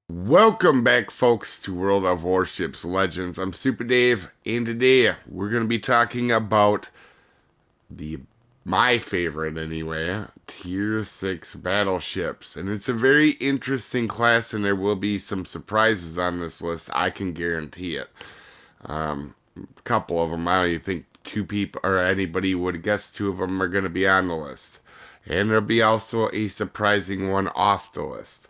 Welcome back, folks, to World of Warships Legends. I'm Soopa-Dave, and today we're going to be talking about the my favorite anyway, Tier 6 battleships. And it's a very interesting class, and there will be some surprises on this list. I can guarantee it. A couple of them, I don't even think two people or anybody would guess two of them are going to be on the list. And there'll be also a surprising one off the list.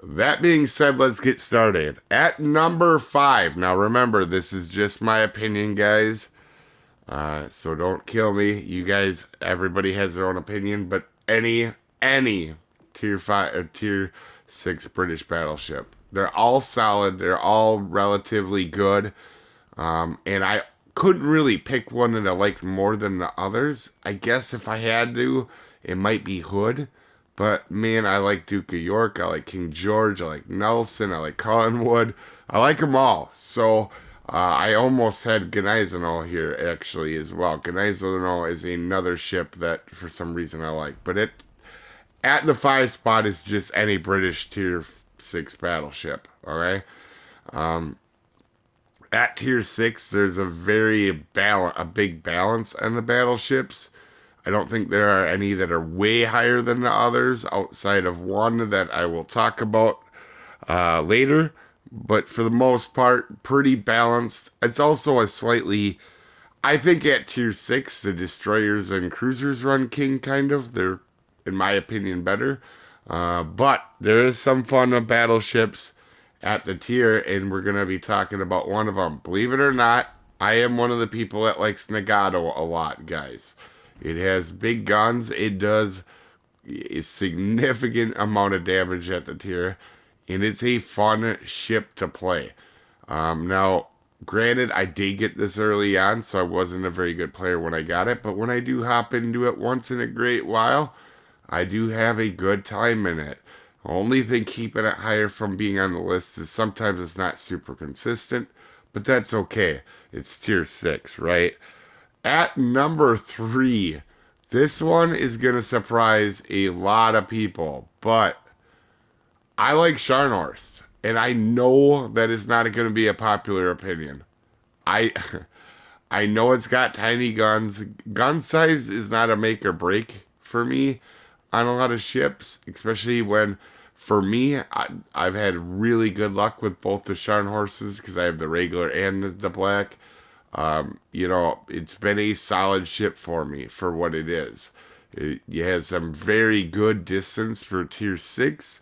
That being said, let's get started. At number 5, now remember, this is just my opinion, guys. So don't kill me. You guys, everybody has their own opinion, but any tier 5 or tier 6 British battleship, they're all solid. They're all relatively good. And I couldn't really pick one that I liked more than the others. I guess if I had to, it might be Hood. But man, I like Duke of York, I like King George, I like Nelson, I like Collingwood. I like them all. So I almost had Gneisenau here actually as well. Gneisenau is another ship that for some reason I like. But it at the 5 spot is just any British tier 6 battleship. Alright? Um, at tier 6, there's a big balance on the battleships. I don't think there are any that are way higher than the others outside of one that I will talk about later. But for the most part, pretty balanced. It's also a slightly, I think at tier 6, the destroyers and cruisers run king kind of. They're, in my opinion, better. But there is some fun of battleships at the tier, and we're going to be talking about one of them. Believe it or not, I am one of the people that likes Nagato a lot, guys. It has big guns. It does a significant amount of damage at the tier, and it's a fun ship to play. Now, granted, I did get this early on, so I wasn't a very good player when I got it, but when I do hop into it once in a great while, I do have a good time in it. Only thing keeping it higher from being on the list is sometimes it's not super consistent, but that's okay. It's tier 6, right? At number 3, this one is going to surprise a lot of people, but I like Scharnhorst, and I know that is not going to be a popular opinion. I I know it's got tiny guns. Gun size is not a make or break for me on a lot of ships, especially when, for me, I've had really good luck with both the Scharnhorsts because I have the regular and the black. It's been a solid ship for me for what it is. It has some very good distance for tier 6,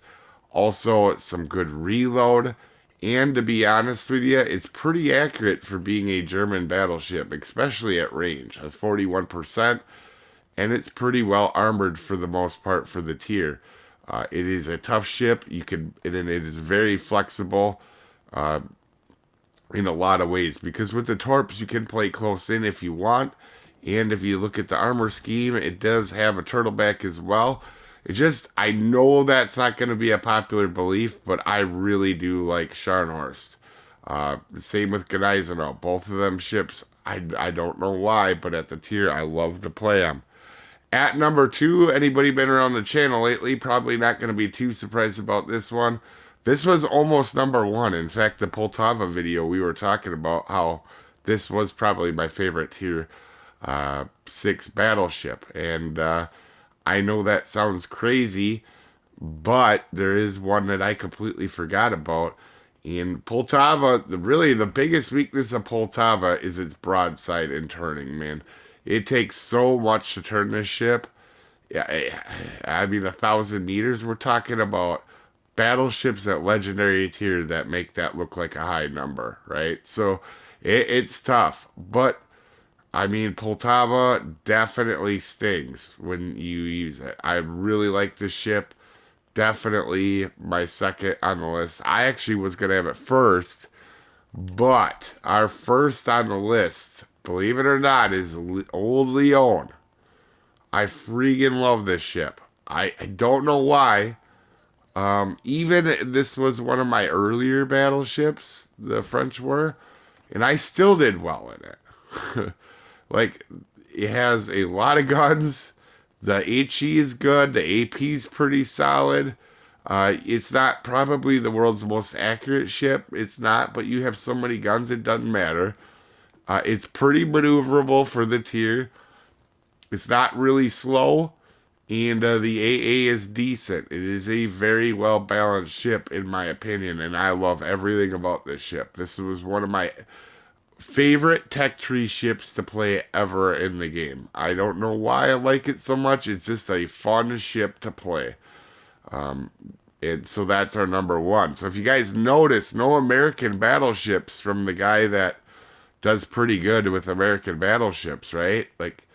also some good reload, and to be honest with you, it's pretty accurate for being a German battleship, especially at range, at 41%, and it's pretty well armored for the most part for the tier. It is a tough ship. And it is very flexible. Uh, in a lot of ways because with the torps you can play close in if you want, and if you look at the armor scheme, it does have a turtleback as well. I know that's not going to be a popular belief, but I really do like Scharnhorst. Same with Gneisenau. Both of them ships, I don't know why, but at the tier I love to play them. At number 2, anybody been around the channel lately, probably not going to be too surprised about this one. This was almost number 1. In fact, the Poltava video, we were talking about how this was probably my favorite tier 6 battleship. And I know that sounds crazy, but there is one that I completely forgot about. In Poltava, really the biggest weakness of Poltava is its broadside and turning, man. It takes so much to turn this ship. Yeah, I mean, 1,000 meters. We're talking about battleships at legendary tier that make that look like a high number, right? So it's tough, but I mean, Poltava definitely stings when you use it. I really like this ship. Definitely my second on the list. I actually was gonna have it first, but our first on the list, believe it or not, is old Lyon. I freaking love this ship. I don't know why. Even this was one of my earlier battleships, the French were, and I still did well in it. Like, it has a lot of guns. The HE is good. The AP is pretty solid. It's not probably the world's most accurate ship. It's not, but you have so many guns, it doesn't matter. It's pretty maneuverable for the tier. It's not really slow, and the AA is decent. It is a very well balanced ship, in my opinion, and I love everything about this ship. This was one of my favorite tech tree ships to play ever in the game. I don't know why I like it so much. It's just a fun ship to play. Um, and so that's our number one. So if you guys notice, no American battleships from the guy that does pretty good with American battleships, right? Like,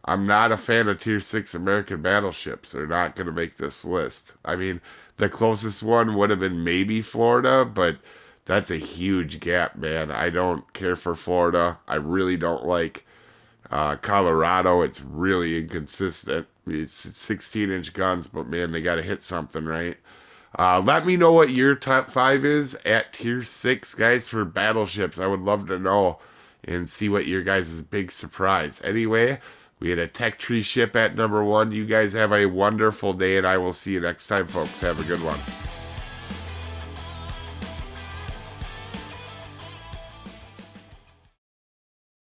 I'm not a fan of Tier 6 American battleships. They're not going to make this list. I mean, the closest one would have been maybe Florida, but that's a huge gap, man. I don't care for Florida. I really don't like Colorado. It's really inconsistent. It's 16-inch guns, but man, they got to hit something, right? Let me know what your top five is at tier six, guys, for battleships. I would love to know and see what your guys' big surprise. Anyway, we had a tech tree ship at number one. You guys have a wonderful day, and I will see you next time, folks. Have a good one.